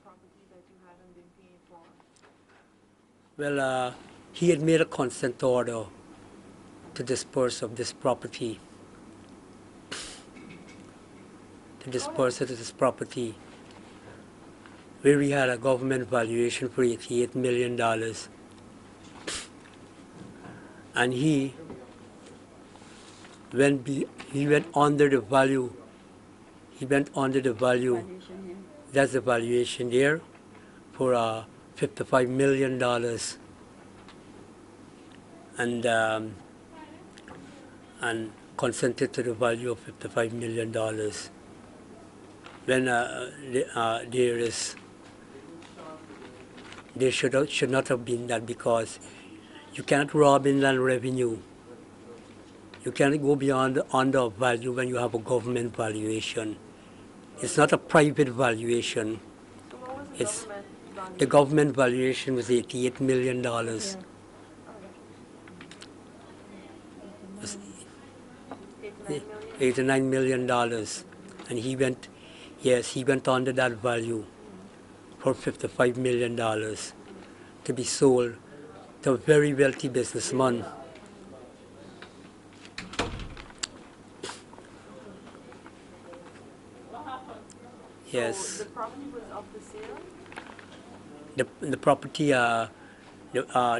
property that you hadn't been paying for? Well, he had made a consent order to dispose of this property. Where we had a government valuation for $88 million. And he went under the value. He went under the value. That's the valuation there for $55 million. And consented to the value of $55 million. When there should not have been that, because you cannot rob inland revenue. You cannot go beyond under value when you have a government valuation. It's not a private valuation. So what was The government valuation was $88 million. Yeah. $89 million. And he went under that value for $55 million to be sold to a very wealthy businessman. Yes. So the property was up for sale? The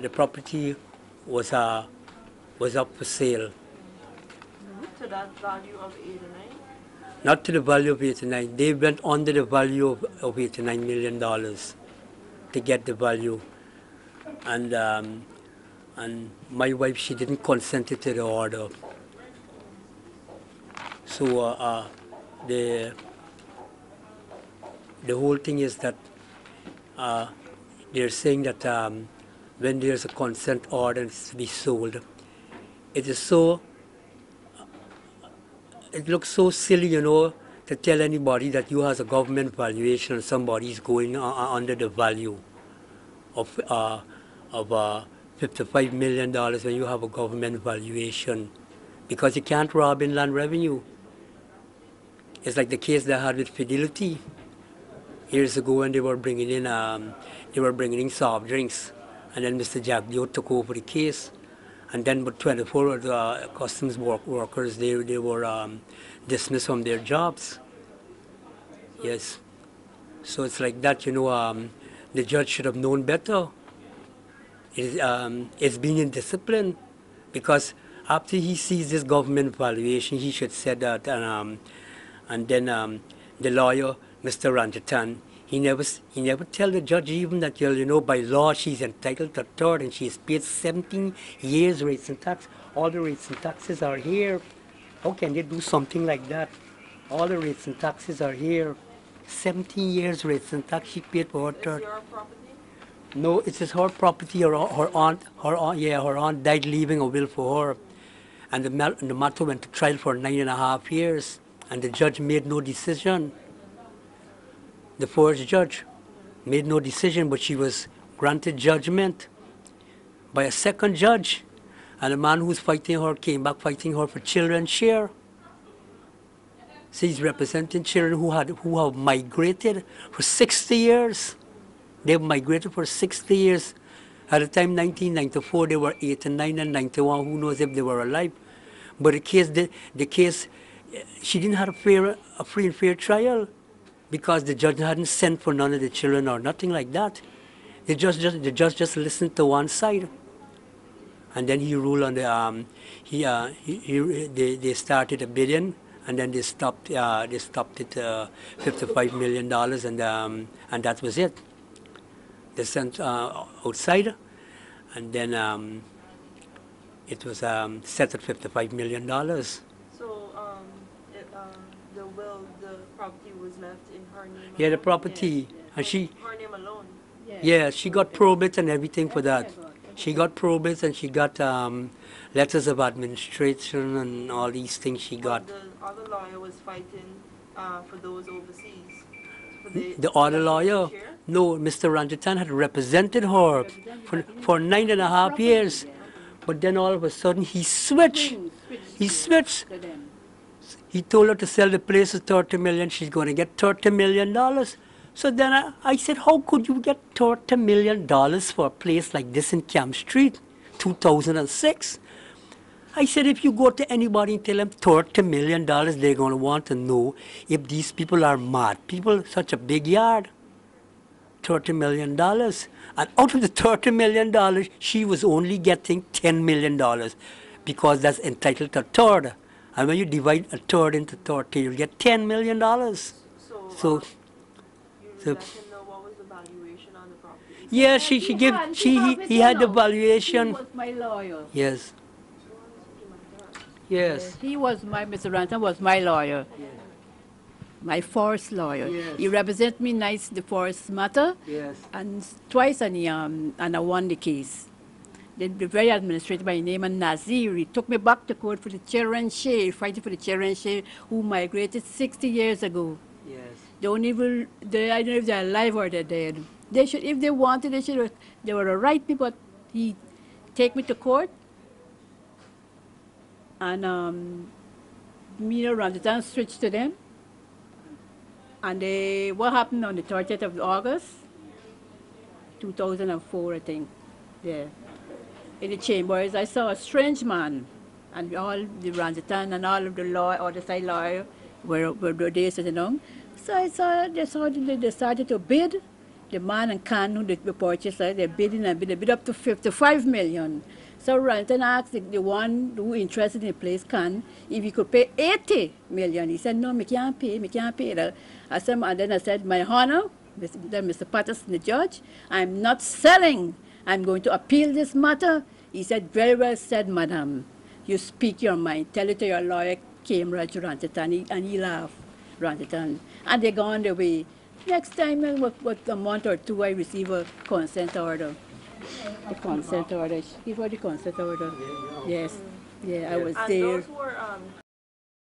property was up for sale. To that value of 89? Not to the value of 89. They went under the value of $89 million to get the value. And my wife, she didn't consent to the order. So the whole thing is that they're saying that when there's a consent order to be sold, it looks so silly, to tell anybody that you has a government valuation and somebody's going under the value of $55 million when you have a government valuation, because you can't rob inland revenue. It's like the case they had with Fidelity years ago when they were bringing in soft drinks, and then Mr. Jack Dio took over the case. And then, but 24 of the customs workers, they were dismissed from their jobs. Yes. So it's like that, the judge should have known better. It's been indiscipline, because after he sees this government valuation, he should say that. And then the lawyer, Mr. Ramjattan, he never tell the judge even that, by law she's entitled to a third, and she's paid 17 years rates and tax. All the rates and taxes are here. How can they do something like that? All the rates and taxes are here. 17 years rates and tax she paid for her third. Is your property? No, it is her property. Her aunt died leaving a will for her, and the matter went to trial for 9.5 years, and the judge made no decision. The first judge made no decision, but she was granted judgment by a second judge. And the man who's fighting her came back fighting her for children's share. So he's representing children who have migrated for 60 years. They've migrated for 60 years. At the time, 1994, they were 89 and 91. Who knows if they were alive? But the case, she didn't have a free and fair trial, because the judge hadn't sent for none of the children or nothing like that. The judge just listened to one side, and then he ruled on the they started a bidding, and then they stopped it $55 million, and that was it. They sent outside, and then it was set at $55 million. So the property was left in her name? Yeah, the property. And she... Her name alone? Yeah, she got probate and everything for that. She got probate, and she got letters of administration and all these things she got. The other lawyer was fighting for those overseas? The other lawyer? No, Mr. Ramjattan had represented her for 9.5 years. But then all of a sudden he switched. He switched. He told her to sell the place for $30 million. She's going to get $30 million. So then I said, how could you get $30 million for a place like this in Camp Street, 2006? I said, if you go to anybody and tell them $30 million, they're going to want to know if these people are mad. People, such a big yard, $30 million. And out of the $30 million, she was only getting $10 million because that's entitled to a third. And when you divide a third into 30, you get $10 million. So you let him know what was the valuation on the property? yeah, he had the valuation. He was my lawyer. Yes. Yes. He was Mr. Ramjattan was my lawyer. Yes. My forest lawyer. Yes. He represented me nice the forest matter. Yes. And twice and I won the case. The very administrator by name and Nazir, he took me back to court for the Cherenshay, fighting for the Cherenshay who migrated 60 years ago. Yes. I don't know if they're alive or they're dead. They should, if they wanted, they were the right people. He take me to court, and me and Ramjattan switched to them. And what happened on the 30th of August, 2004, I think, yeah. In the chambers, I saw a strange man, and all the Ramjattan and all of the other side lawyer were there sitting down. So I saw they started to bid. The man and Khan who the purchaser, they're bidding and bid up to 55 million. So Ramjattan asked the one who interested in the place, Khan, if he could pay 80 million. He said, no, me can't pay that. And then I said, my honor, Mr. Patterson, the judge, I'm not selling. I'm going to appeal this matter. He said, very well said, madam. You speak your mind. Tell it to your lawyer, Cambridge Ramjattan, and he laughed, Ramjattan. And they go on their way. Next time, what a month or two, I receive a consent order. The consent order. Give her the consent order. Yes. Yeah, I was And there. those were